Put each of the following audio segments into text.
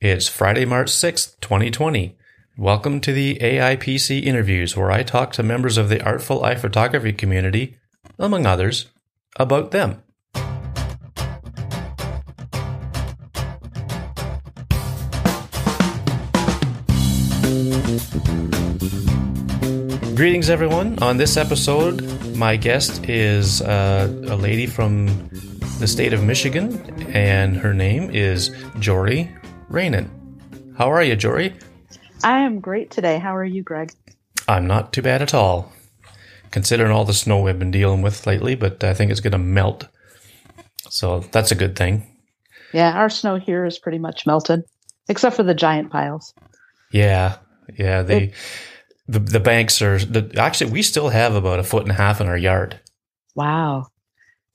It's Friday, March 6th, 2020. Welcome to the AIPC interviews, where I talk to members of the Artful Eye photography community, among others, about them. Greetings, everyone. On this episode, my guest is a lady from the state of Michigan, and her name is Jori Reijonen. How are you, Jori? I am great today. How are you, Greg? I'm not too bad at all, considering all the snow we've been dealing with lately, but I think it's going to melt. So that's a good thing. Yeah, our snow here is pretty much melted, except for the giant piles. Yeah. The banks are... Actually, we still have about 1.5 feet in our yard. Wow.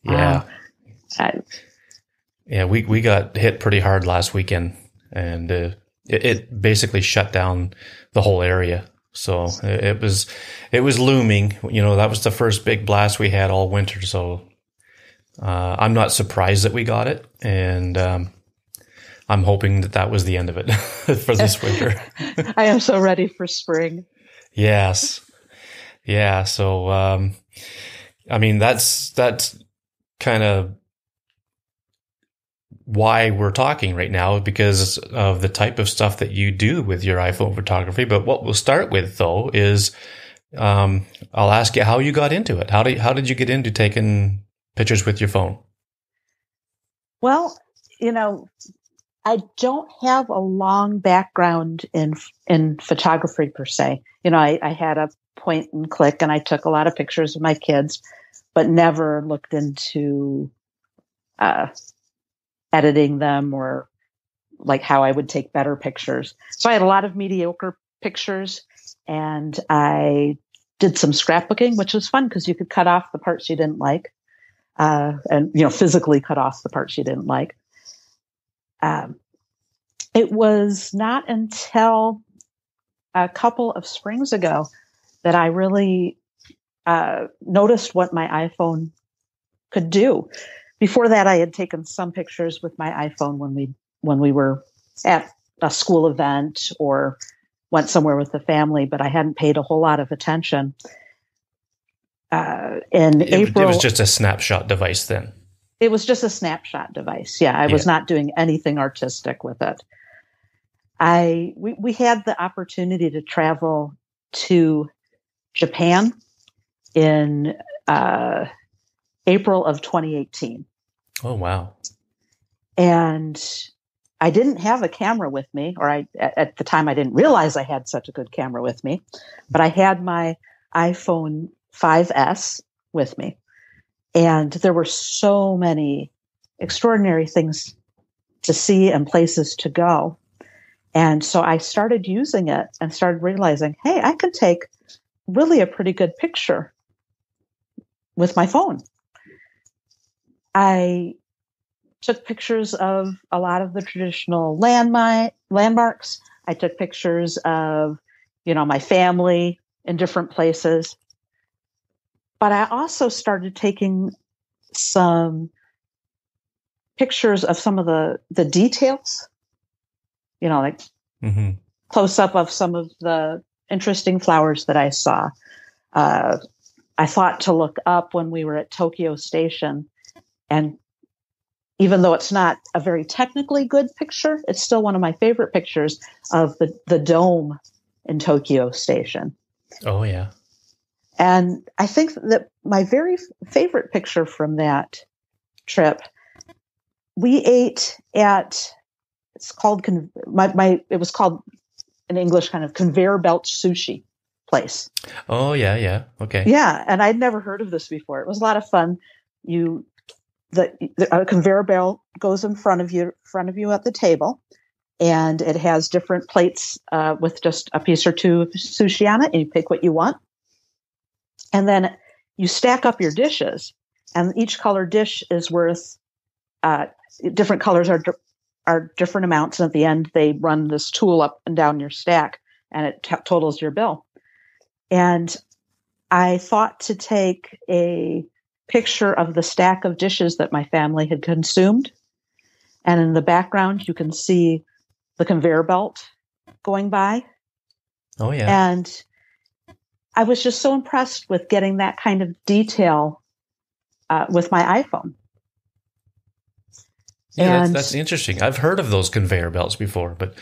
Yeah. Yeah, we got hit pretty hard last weekend, and it basically shut down the whole area. So it was looming. You know, that was the first big blast we had all winter. So I'm not surprised that we got it, and I'm hoping that was the end of it for this winter. I am so ready for spring. Yes. Yeah. So I mean, that's kind of why we're talking right now, because of the type of stuff that you do with your iPhone photography. But what we'll start with, though, is I'll ask you how you got into it. How did you get into taking pictures with your phone? Well, you know, I don't have a long background in photography per se. You know, I had a point and click, and I took a lot of pictures of my kids, but never looked into editing them or like how I would take better pictures. So I had a lot of mediocre pictures, and I did some scrapbooking, which was fun because you could cut off the parts you didn't like, and, you know, physically cut off the parts you didn't like. It was not until a couple of springs ago that I really noticed what my iPhone could do. Before that, I had taken some pictures with my iPhone when we were at a school event or went somewhere with the family, but I hadn't paid a whole lot of attention. April, it was just a snapshot device then. It was just a snapshot device. Yeah, I was not doing anything artistic with it. We had the opportunity to travel to Japan in April of 2018. Oh, wow. And I didn't have a camera with me, or at the time I didn't realize I had such a good camera with me, but I had my iPhone 5S with me. And there were so many extraordinary things to see and places to go. And so I started using it and started realizing, hey, I can take really a pretty good picture with my phone. I took pictures of a lot of the traditional landmarks. I took pictures of, you know, my family in different places. But I also started taking some pictures of some of the details, you know, like close up of some of the interesting flowers that I saw. I thought to look up when we were at Tokyo Station, and even though it's not a very technically good picture, it's still one of my favorite pictures of the dome in Tokyo Station. Oh, yeah. And I think that my very favorite picture from that trip, we ate at, it was called in English kind of conveyor belt sushi place. Oh, yeah. Okay. Yeah. And I'd never heard of this before. It was a lot of fun. A conveyor belt goes in front of you at the table, and it has different plates with just a piece or two of sushi on it, and you pick what you want. And then you stack up your dishes, and each color dish is worth different colors are different amounts. And at the end, they run this tool up and down your stack, and it totals your bill. And I thought to take a picture of the stack of dishes that my family had consumed. And in the background, you can see the conveyor belt going by. Oh, yeah. And I was just so impressed with getting that kind of detail with my iPhone. Yeah, And that's interesting. I've heard of those conveyor belts before, but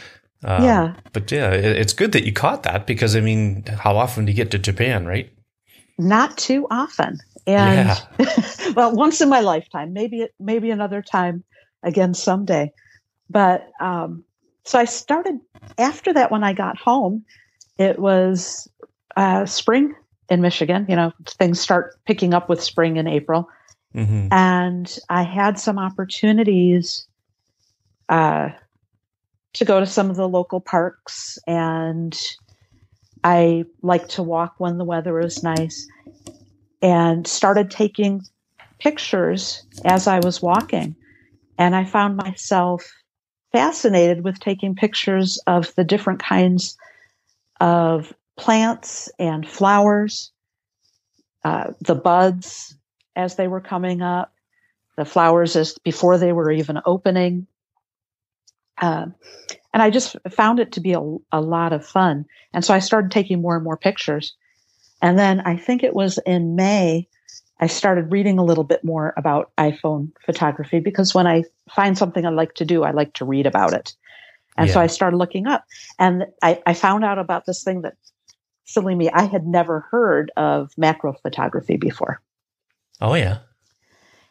it's good that you caught that because, I mean, how often do you get to Japan, right? not too often. And well, once in my lifetime, maybe another time again someday. But so I started after that. When I got home, it was spring in Michigan. You know, things start picking up with spring in April. Mm-hmm. And I had some opportunities to go to some of the local parks, and I like to walk when the weather is nice, and started taking pictures as I was walking. And I found myself fascinated with taking pictures of the different kinds of plants and flowers, the buds as they were coming up, the flowers as before they were even opening. And I just found it to be a lot of fun. And so I started taking more and more pictures. And then I think it was in May, I started reading a little bit more about iPhone photography, because when I find something I like to do, I like to read about it. And so I started looking up, and I found out about this thing that, silly me, I had never heard of macro photography before. Oh, yeah.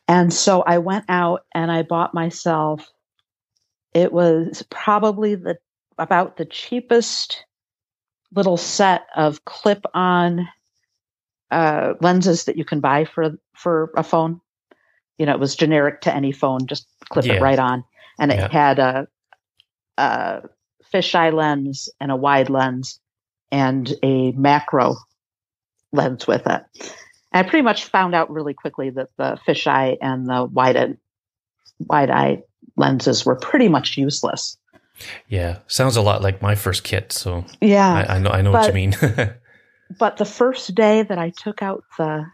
And so I went out and I bought myself, it was probably about the cheapest little set of clip-on lenses that you can buy for a phone. You know, it was generic to any phone, just clip it right on. And it had a fisheye lens and a wide lens and a macro lens with it. And I pretty much found out really quickly that the fisheye and the wide-eye lenses were pretty much useless. Yeah, sounds a lot like my first kit. So yeah, I know what you mean. But the first day that I took out the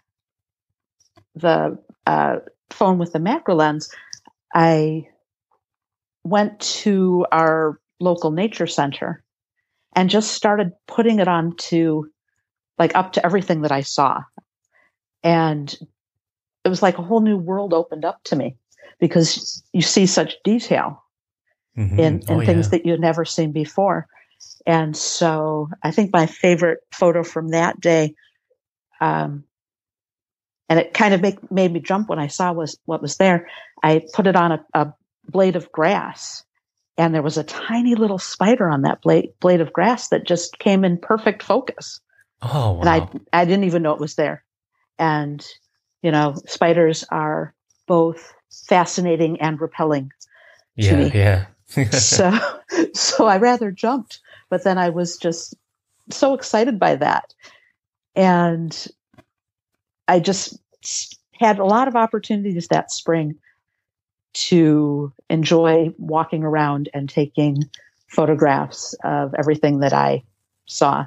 phone with the macro lens, I went to our local nature center and just started putting it on to, like, up to everything that I saw. And it was like a whole new world opened up to me, because you see such detail in things that you'd never seen before. And so I think my favorite photo from that day, and it kind of made me jump when I saw what was there. I put it on a blade of grass, and there was a tiny little spider on that blade of grass that just came in perfect focus. Oh, wow. And I didn't even know it was there. And, you know, spiders are both fascinating and repelling to me. Yeah. So I rather jumped, but then I was just so excited by that. And I just had a lot of opportunities that spring to enjoy walking around and taking photographs of everything that I saw.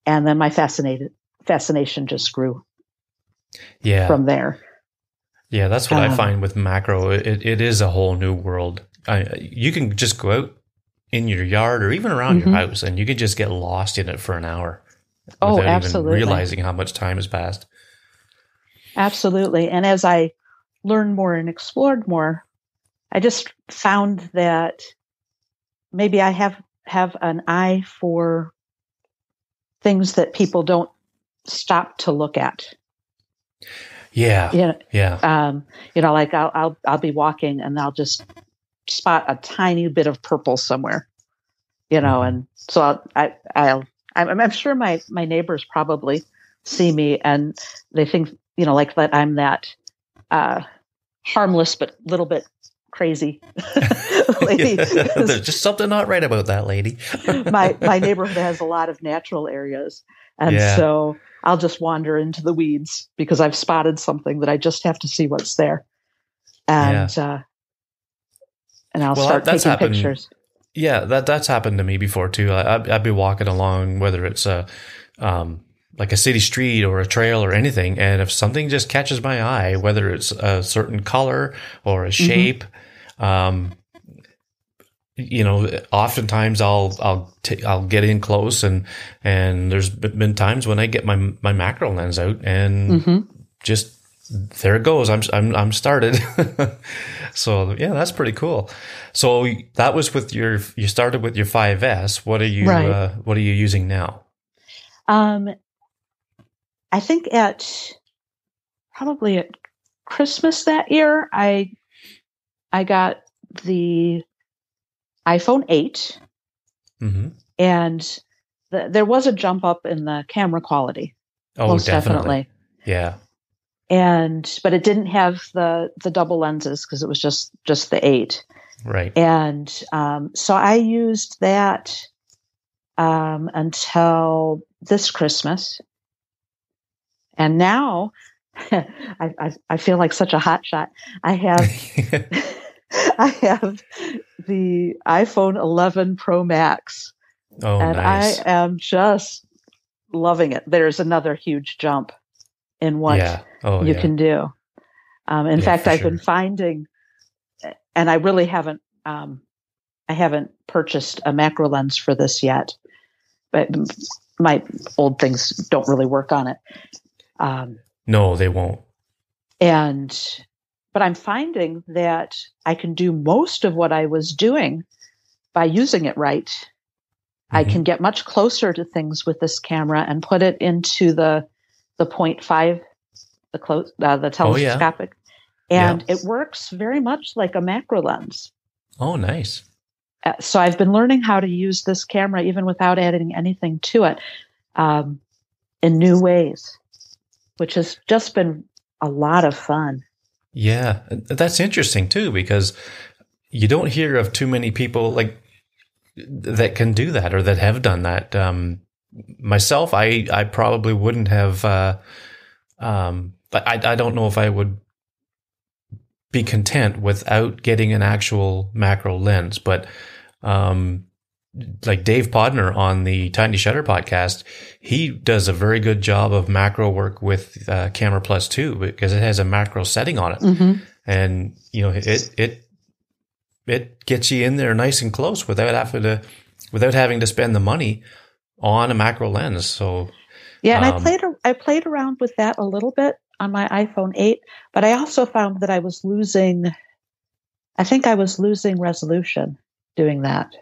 And then my fascination just grew from there. Yeah, that's what I find with macro. It is a whole new world. You can just go out in your yard or even around your house, and you can just get lost in it for an hour without even realizing how much time has passed. Absolutely. And as I learned more and explored more, I just found that maybe I have an eye for things that people don't stop to look at. Yeah. You know, like I'll be walking and I'll just spot a tiny bit of purple somewhere, you know, and so I'm sure my neighbors probably see me and they think, you know, like that I'm that harmless but little bit crazy lady. There's just something not right about that lady. my neighborhood has a lot of natural areas, and so I'll just wander into the weeds because I've spotted something that I just have to see what's there, and I'll start taking pictures. Yeah, that's happened to me before too. I'd be walking along, whether it's like a city street or a trail or anything, and if something just catches my eye, whether it's a certain color or a shape, oftentimes I'll get in close, and there's been times when I get my macro lens out and just there it goes. I'm started. So yeah, that's pretty cool. So that was you started with your 5S. What are you what are you using now? I think probably at Christmas that year, I got the iPhone 8, and there was a jump up in the camera quality. Oh, most definitely. Yeah. But it didn't have the double lenses because it was just the 8. Right. And so I used that until this Christmas. And now I feel like such a hot shot. I have I have the iPhone 11 Pro Max. Oh, and nice. I am just loving it. There's another huge jump in what you can do. In fact, I've been finding, and I really haven't purchased a macro lens for this yet, but my old things don't really work on it. No, they won't. But I'm finding that I can do most of what I was doing by using it right. I can get much closer to things with this camera and put it into the 0.5, the telescopic, and it works very much like a macro lens. Oh, nice. So I've been learning how to use this camera even without adding anything to it, in new ways, which has just been a lot of fun. Yeah, that's interesting too, because you don't hear of too many people like that can do that or that have done that. Myself, I probably wouldn't have. I don't know if I would be content without getting an actual macro lens, but like Dave Podner on the Tiny Shutter podcast, he does a very good job of macro work with Camera Plus 2 because it has a macro setting on it, and it gets you in there nice and close without having to spend the money on a macro lens. So yeah, and I played around with that a little bit on my iPhone 8, but I also found that I was losing resolution doing that.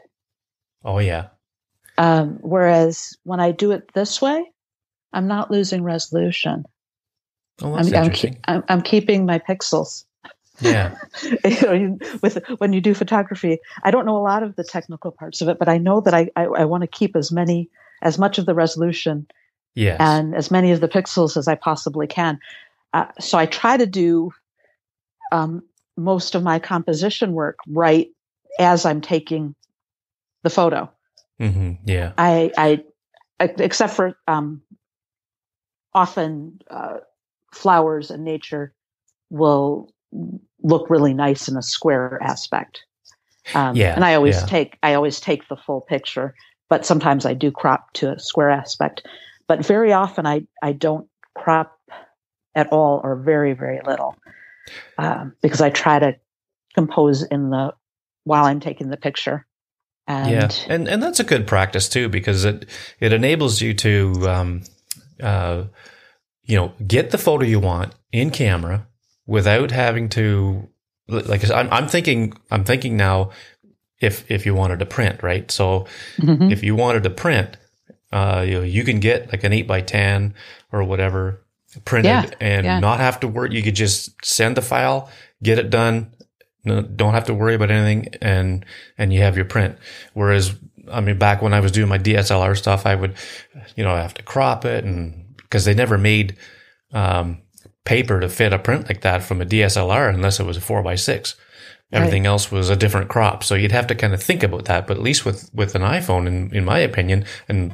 Oh, yeah. Whereas when I do it this way, I'm not losing resolution. Oh, that's interesting. I'm keeping my pixels. Yeah. When you do photography, I don't know a lot of the technical parts of it, but I know that I want to keep as much of the resolution and as many of the pixels as I possibly can. So I try to do most of my composition work right as I'm taking the photo. Yeah. I except for often flowers and nature will look really nice in a square aspect. And I always take the full picture, but sometimes I do crop to a square aspect. But very often I don't crop at all or very, very little, because I try to compose while I'm taking the picture. And that's a good practice too, because it enables you to get the photo you want in camera without having to, like, I'm thinking now, if you wanted to print, right? So if you wanted to print, you can get like an 8x10 or whatever printed not have to worry. You could just send the file, get it done. No, don't have to worry about anything, and you have your print. Whereas, I mean, back when I was doing my DSLR stuff, I would, have to crop it, and because they never made paper to fit a print like that from a DSLR unless it was a 4x6. Everything else was a different crop, so you'd have to kind of think about that. But at least with an iPhone, in my opinion, and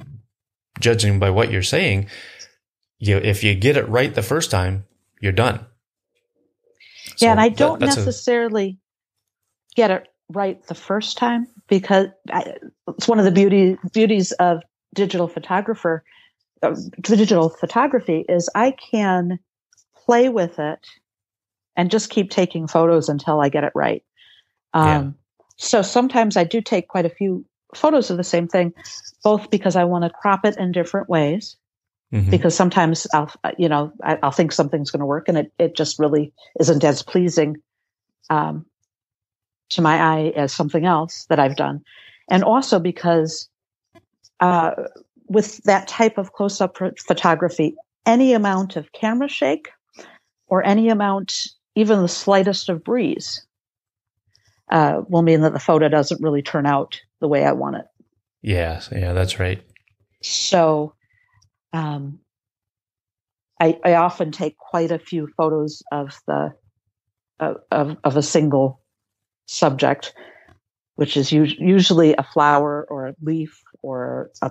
judging by what you're saying, if you get it right the first time, you're done. Yeah, and I don't necessarily get it right the first time, because it's one of the beauties of digital photography is I can play with it and just keep taking photos until I get it right. So sometimes I do take quite a few photos of the same thing, both because I want to crop it in different ways. Because sometimes I'll think something's going to work, and it just really isn't as pleasing to my eye as something else that I've done. And also because with that type of close-up photography, any amount of camera shake or any amount, even the slightest of breeze, will mean that the photo doesn't really turn out the way I want it. Yeah, that's right. So I often take quite a few photos of of a single subject, which is usually a flower or a leaf or a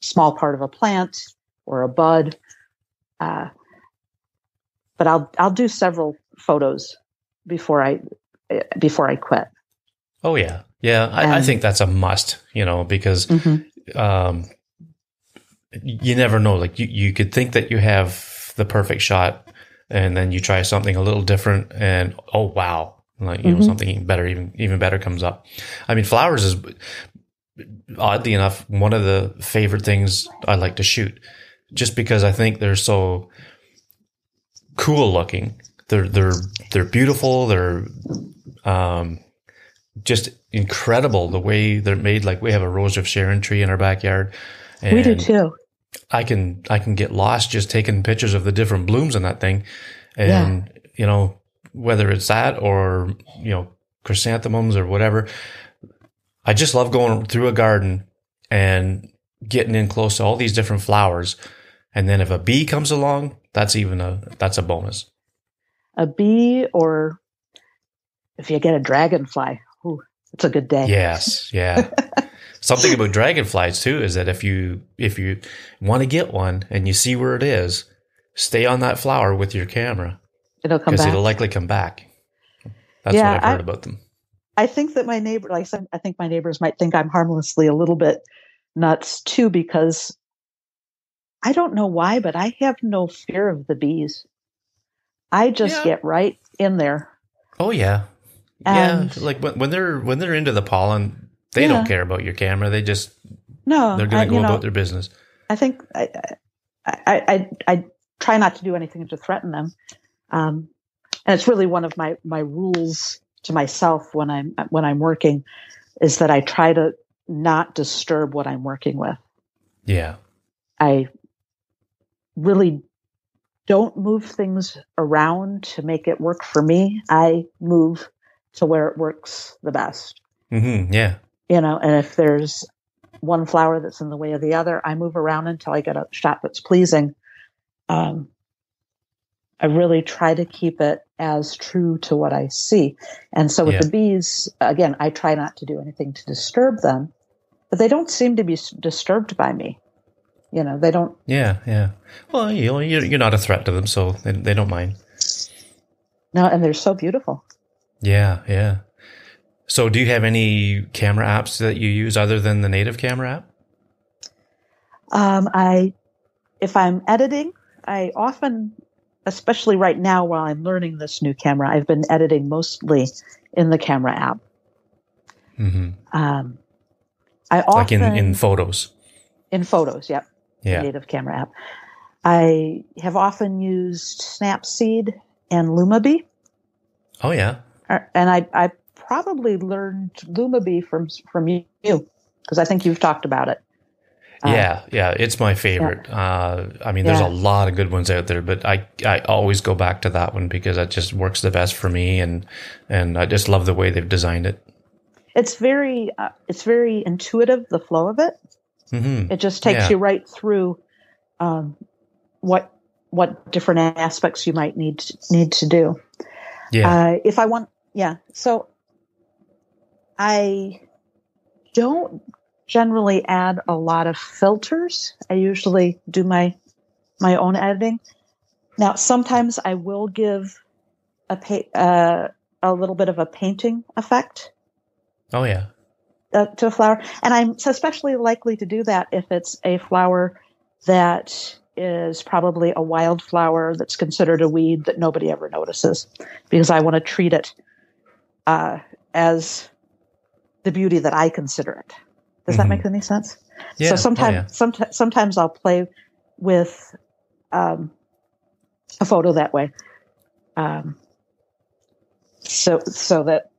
small part of a plant or a bud. But I'll do several photos before I quit. Oh yeah. I think that's a must, because you never know. Like you could think that you have the perfect shot, and then you try something a little different, and oh wow, like something better, even better comes up. I mean, flowers is oddly enough one of the favorite things I like to shoot, just because I think they're so cool looking. They're beautiful. They're just incredible the way they're made. Like we have a Rose of Sharon tree in our backyard. And we do too. I can get lost just taking pictures of the different blooms in that thing. And, whether it's that or, chrysanthemums or whatever, I just love going through a garden and getting in close to all these different flowers. And then if a bee comes along, that's a bonus. A bee, or if you get a dragonfly, it's a good day. Yes. Yeah. Something about dragonflies too is that if you want to get one and you see where it is, stay on that flower with your camera. It'll come back. Because it'll likely come back. That's what I've heard about them. I think that my neighbor, like I said, I think my neighbors might think I'm harmlessly a little bit nuts too, because I don't know why, but I have no fear of the bees. I just get right in there. Oh yeah. And like when they're into the pollen, they don't care about your camera. They just they're going to go about their business. I think I try not to do anything to threaten them, and it's really one of my rules to myself when I'm working, is that I try to not disturb what I'm working with. Yeah, I really don't move things around to make it work for me. I move to where it works the best. Mm-hmm, yeah. And if there's one flower that's in the way of the other, I move around until I get a shot that's pleasing. I really try to keep it as true to what I see. And so with the bees, again, I try not to do anything to disturb them, but they don't seem to be disturbed by me. They don't. Yeah. Well, you're not a threat to them, so they don't mind. No, and they're so beautiful. Yeah. So do you have any camera apps that you use other than the native camera app? If I'm editing, I often, especially right now while I'm learning this new camera, I've been editing mostly in the camera app. Mm-hmm. I often, like in photos. In photos, yep. Yeah. The native camera app. I have often used Snapseed and Lumabee. Oh yeah. And I probably learned Lumabee from you, because I think you've talked about it. Yeah, it's my favorite. Yeah. I mean, there's a lot of good ones out there, but I always go back to that one because it just works the best for me, and I just love the way they've designed it. It's very intuitive, the flow of it. Mm-hmm. It just takes you right through what different aspects you might need to do. Yeah. If I want, so I don't generally add a lot of filters. I usually do my own editing. Now, sometimes I will give a little bit of a painting effect. Oh yeah. To a flower, and I'm especially likely to do that if it's a flower that is probably a wildflower that's considered a weed that nobody ever notices, because I want to treat it as the beauty that I consider it. Does that make any sense? Yeah. So sometimes I'll play with a photo that way, so that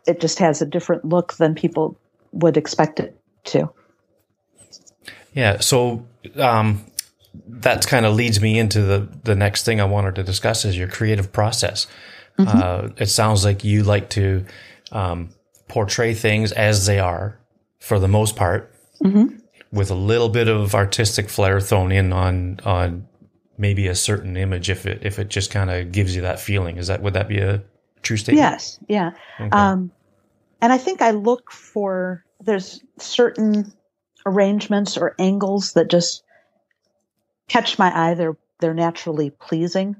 it just has a different look than people would expect it to. Yeah. So that kind of leads me into the next thing I wanted to discuss is your creative process. It sounds like you like to portray things as they are for the most part, with a little bit of artistic flair thrown in on maybe a certain image if it just kind of gives you that feeling. Would that be a true statement? Yes. Yeah. Okay. And I think I look for, there's certain arrangements or angles that just catch my eye. They're naturally pleasing.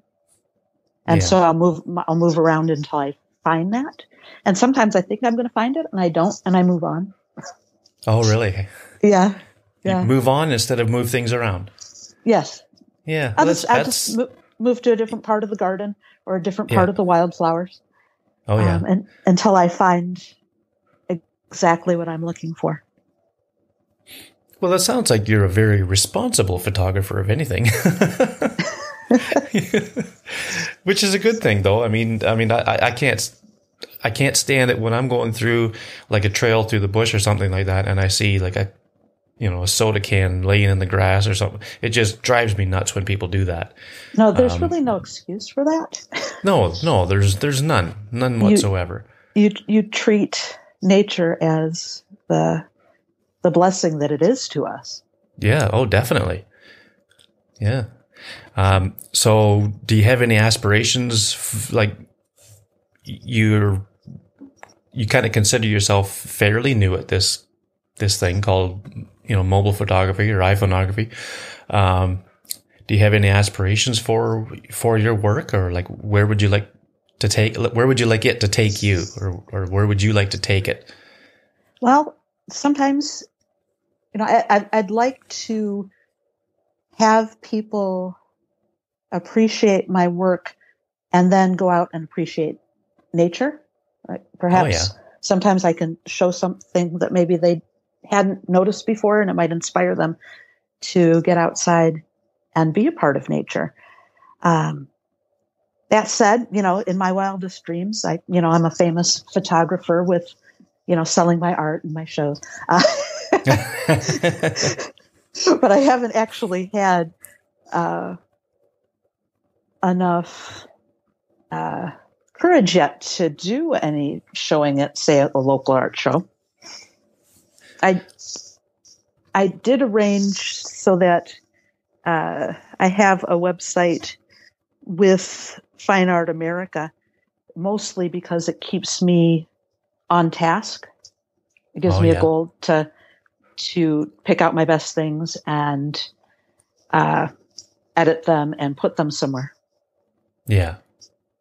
And so I'll move around until I find that. And sometimes I think I'm going to find it and I don't, and I move on. Oh, really? Yeah. You move on instead of move things around. Yes. Yeah. I'll just move to a different part of the garden or a different part of the wildflowers. Oh, yeah. And until I find exactly what I'm looking for. Well, that sounds like you're a very responsible photographer, if anything. Which is a good thing, though. I mean, I can't stand it when I'm going through like a trail through the bush or something like that, and I see like a soda can laying in the grass or something. It just drives me nuts when people do that. No, there's really no excuse for that. No, there's none whatsoever. You treat nature as the blessing that it is to us. Yeah. Oh, definitely. Yeah. So do you have any aspirations? Like you kind of consider yourself fairly new at this thing called, mobile photography or iPhoneography. Do you have any aspirations for your work, or like where would you like it to take you, or where would you like to take it? Well, sometimes, I'd like to have people appreciate my work and then go out and appreciate nature. Right? Perhaps sometimes I can show something that maybe they hadn't noticed before, and it might inspire them to get outside and be a part of nature. That said, in my wildest dreams, I'm a famous photographer with, selling my art and my shows. But I haven't actually had enough courage yet to do any showing at, say, a local art show. I did arrange so that I have a website with Fine Art America, mostly because it keeps me on task. It gives me a goal to pick out my best things and edit them and put them somewhere. Yeah.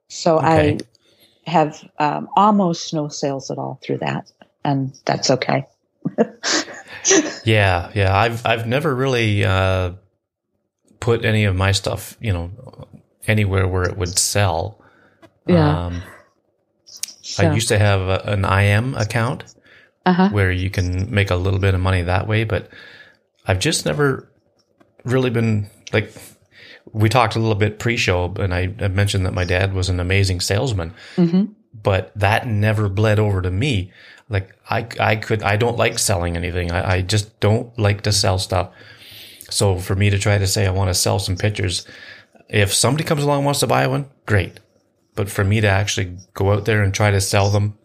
So I have almost no sales at all through that, and that's okay. Yeah. I've never really put any of my stuff, anywhere where it would sell. Yeah. I used to have an IM account where you can make a little bit of money that way, but I've just never really been like. We talked a little bit pre-show, and I mentioned that my dad was an amazing salesman, but that never bled over to me. Like I don't like selling anything. I just don't like to sell stuff. So for me to try to say I want to sell some pictures, if somebody comes along and wants to buy one, great. But for me to actually go out there and try to sell them,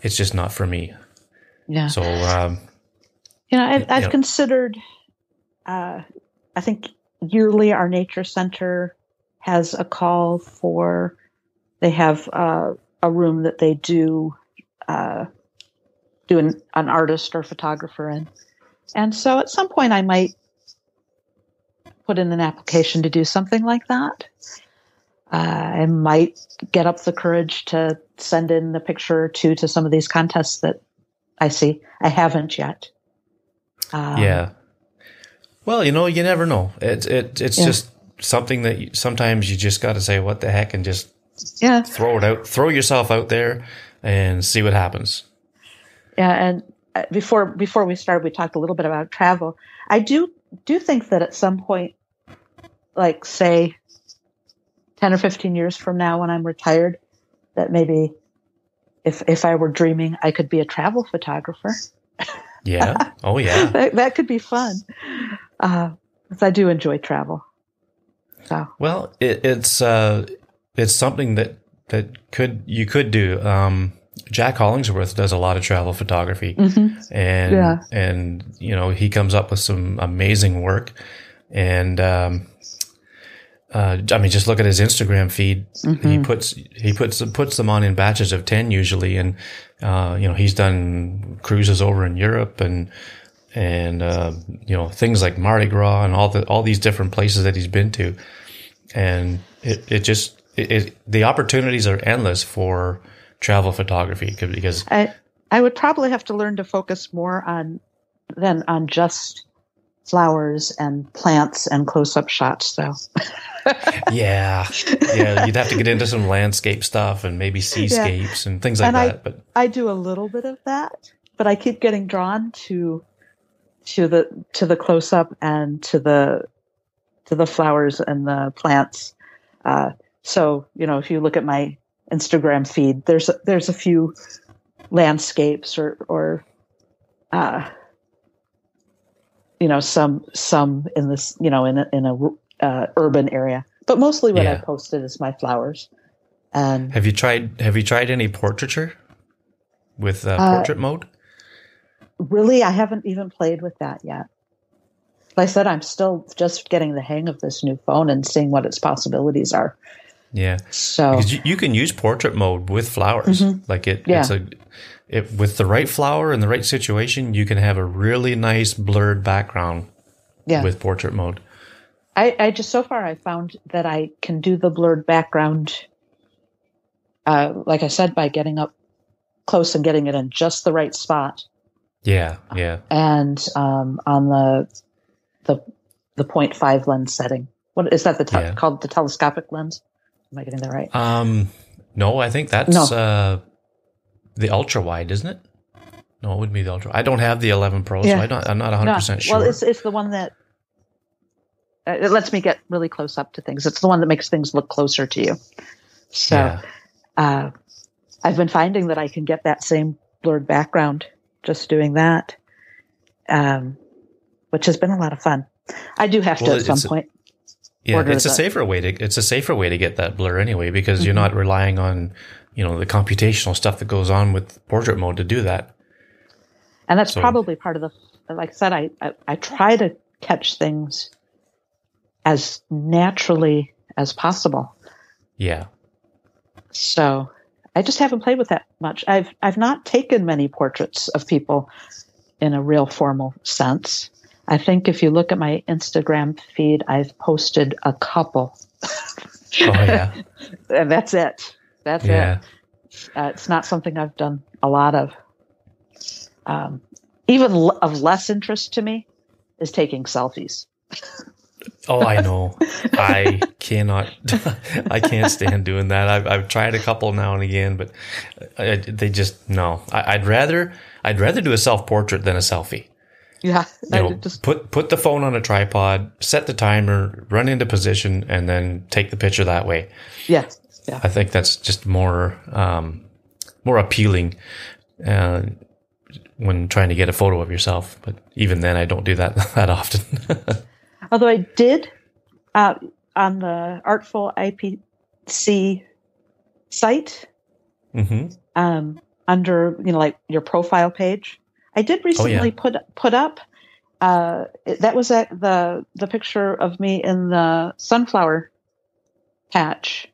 it's just not for me. Yeah. So, I've considered, I think yearly our nature center has a call for, they have a room that they do an artist or photographer in. And so at some point I might put in an application to do something like that. I might get up the courage to send in a picture or two to some of these contests that I see. I haven't yet. Yeah. Well, you never know. It's just something that sometimes you just got to say, what the heck, and just throw it out, throw yourself out there and see what happens. Yeah, and before we started, we talked a little bit about travel. I do think that at some point, like say 10 or 15 years from now when I'm retired, that maybe if I were dreaming, I could be a travel photographer. Yeah. Oh, yeah. That could be fun. 'Cause I do enjoy travel. So. Well, it's something that you could do. Jack Hollingsworth does a lot of travel photography, and he comes up with some amazing work. And just look at his Instagram feed. He puts them on in batches of 10 usually, and he's done cruises over in Europe and things like Mardi Gras and all these different places that he's been to, and the opportunities are endless for travel photography because I would probably have to learn to focus more on just flowers and plants and close-up shots. So yeah, you'd have to get into some landscape stuff and maybe seascapes and things like that. But I do a little bit of that, but I keep getting drawn to the close-up and to the flowers and the plants. So if you look at my Instagram feed, there's a few landscapes or some in this in a urban area, but mostly what I posted is my flowers. And have you tried any portraiture with portrait mode? Really, I haven't even played with that yet. Like I said, I'm still just getting the hang of this new phone and seeing what its possibilities are. Yeah. So because you can use portrait mode with flowers. Like with the right flower and the right situation, you can have a really nice blurred background with portrait mode. I just so far I found that I can do the blurred background, like I said, by getting up close and getting it in just the right spot. Yeah. And on the 0.5 lens setting. What is that? Called the telescopic lens? Am I getting that right? No, I think that's the ultra wide, isn't it? No, it wouldn't be the ultra. I don't have the 11 Pro, so I'm not 100% sure. Well, it's the one that it lets me get really close up to things. It's the one that makes things look closer to you. So I've been finding that I can get that same blurred background just doing that, which has been a lot of fun. I do have to at some point. Yeah, it's a safer way to get that blur anyway, because you're not relying on the computational stuff that goes on with portrait mode to do that. And that's probably part of like I said, I try to catch things as naturally as possible. Yeah. So I just haven't played with that much. I've not taken many portraits of people in a real formal sense. I think if you look at my Instagram feed, I've posted a couple. Oh, yeah. And that's it. That's it. It's not something I've done a lot of. Even of less interest to me is taking selfies. Oh, I know. I can't stand doing that. I've tried a couple now and again, but they just, no. I'd rather do a self-portrait than a selfie. Yeah. Put the phone on a tripod, set the timer, run into position, and then take the picture that way. Yeah. Yeah. I think that's just more appealing when trying to get a photo of yourself. But even then, I don't do that often. Although I did on the Artful IPC site, under like your profile page, I did recently put up. That was at the picture of me in the sunflower patch.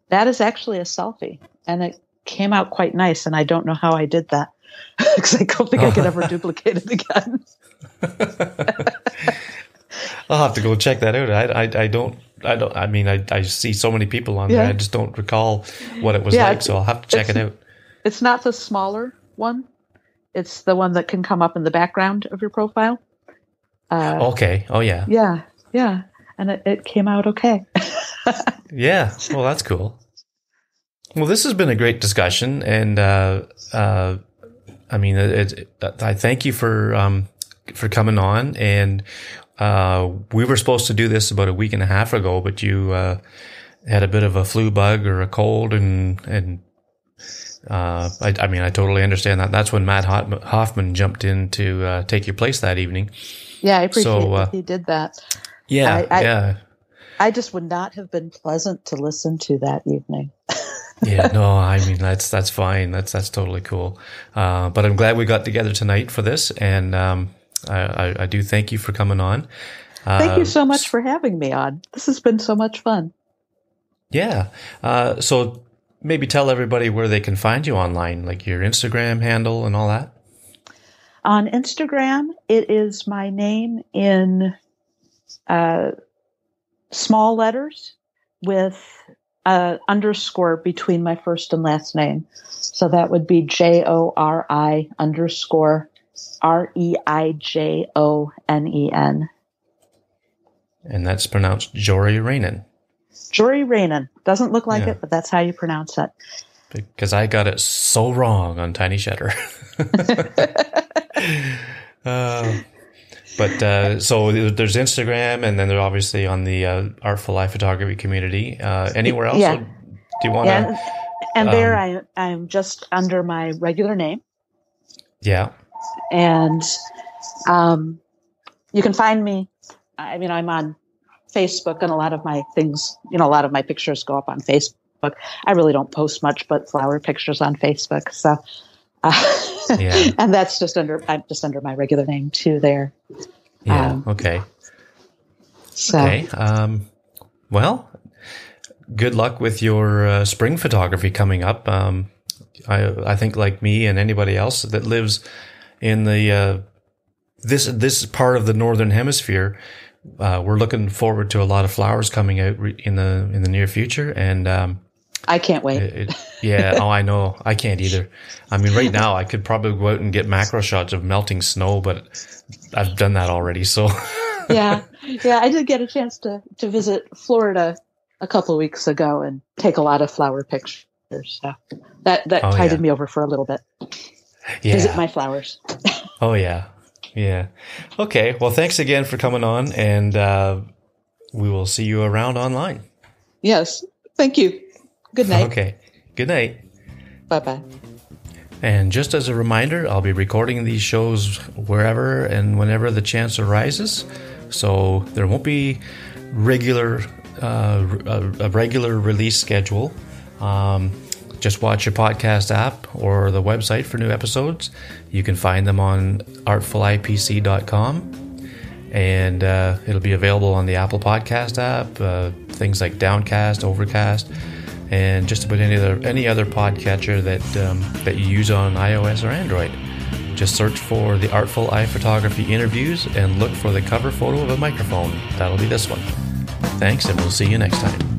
That is actually a selfie, and it came out quite nice. And I don't know how I did that because I don't think I could ever duplicate it again. I'll have to go check that out. I mean, I see so many people on there. I just don't recall what it was like. So I'll have to check it out. It's not the smaller one. It's the one that can come up in the background of your profile. Okay. Oh, yeah. Yeah. Yeah. And it came out okay. Yeah. Well, that's cool. Well, this has been a great discussion. And I mean, I thank you for coming on. And we were supposed to do this about a week and a half ago, but you had a bit of a flu bug or a cold, and I mean, I totally understand that. That's when Matt Hoffman jumped in to take your place that evening. Yeah, I appreciate that he did that. Yeah, I just would not have been pleasant to listen to that evening. Yeah, no, I mean, that's fine. That's totally cool. But I'm glad we got together tonight for this, and I do thank you for coming on. Thank you so much for having me on. This has been so much fun. Yeah. So maybe tell everybody where they can find you online, like your Instagram handle and all that. On Instagram, it is my name in small letters with underscore between my first and last name. So that would be JORI underscore REIJONEN. And that's pronounced Jori Reijonen. Jori Reijonen. Doesn't look like it, but that's how you pronounce it. Because I got it so wrong on Tiny Shutter. But so there's Instagram, and then they're obviously on the Artful Eye photography community. Anywhere else? Yeah. Do you want to? And there I'm just under my regular name. Yeah. And you can find me. I mean, I'm on Facebook, and a lot of my things, a lot of my pictures go up on Facebook. I really don't post much but flower pictures on Facebook. So, and that's I'm just under my regular name too there. Yeah. Okay. So. Okay. Well, good luck with your spring photography coming up. I think, like me and anybody else that lives in the this part of the northern hemisphere, we're looking forward to a lot of flowers coming out in the near future, and I can't wait. Oh, I know. I can't either. I mean, right now I could probably go out and get macro shots of melting snow, but I've done that already. So yeah, I did get a chance to visit Florida a couple of weeks ago and take a lot of flower pictures. So that tided me over for a little bit. Yeah. Visit my flowers. Oh yeah. Yeah. Okay. Well, thanks again for coming on, and we will see you around online. Yes. Thank you. Good night. Okay. Good night. Bye-bye. And just as a reminder, I'll be recording these shows wherever and whenever the chance arises. So there won't be a regular release schedule. Just watch your podcast app or the website for new episodes. You can find them on artfulipc.com, and it'll be available on the Apple Podcast app, things like Downcast, Overcast, and just about any other podcatcher that you use on iOS or Android. Just search for the Artful Eye Photography interviews and look for the cover photo of a microphone. That'll be this one. Thanks, and we'll see you next time.